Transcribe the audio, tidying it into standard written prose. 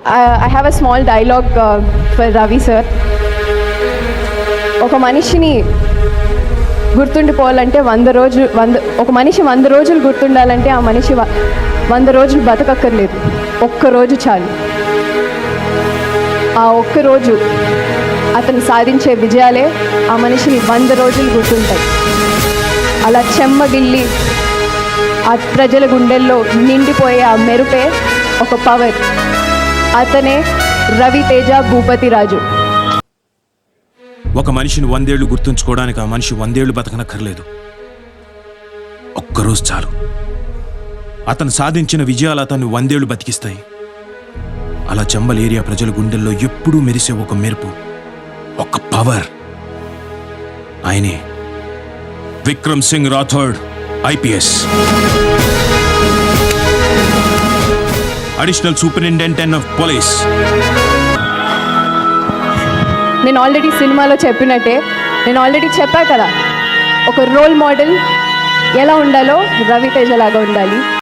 I have a small dialogue for Ravi sir. ఒక మనిషిని గుర్తుండిపోవాలంటే ఒక మనిషి 100 రోజులు గుర్తుండాలంటే ఆ మనిషి 100 రోజులు బతకక్కర్లేదు, ఒక్కరోజు చాలు. ఆ ఒక్కరోజు అతను సాధించే విజయాలే ఆ మనిషిని 100 రోజులు గుర్తుంటాయి. అలా చెమ్మగిల్లి ఆ ప్రజల గుండెల్లో నిండిపోయే ఆ మెరుపే ఒక పవర్. అతనే రవితేజ భూపతి రాజు. ఒక మనిషిని 100 ఏళ్ళు గుర్తుంచుకోవడానికి ఆ మనిషి 100 ఏళ్ళు బతకనక్కర్లేదు, ఒక్కరోజు చాలు. అతను సాధించిన విజయాలు అతన్ని 100 ఏళ్ళు బతికిస్తాయి. అలా చంబల్ ఏరియా ప్రజల గుండెల్లో ఎప్పుడూ మెరిసే ఒక మెరుపు, ఒక పవర్. ఆయనే Vikram Singh Rathod, IPS, additional superintendent of police. నేను ఆల్రెడీ సినిమాలో చెప్పినట్టే, నేను ఆల్రెడీ చెప్పా కదా, ఒక రోల్ మోడల్ ఎలా ఉండాలో రవితేజ లాగా ఉండాలి.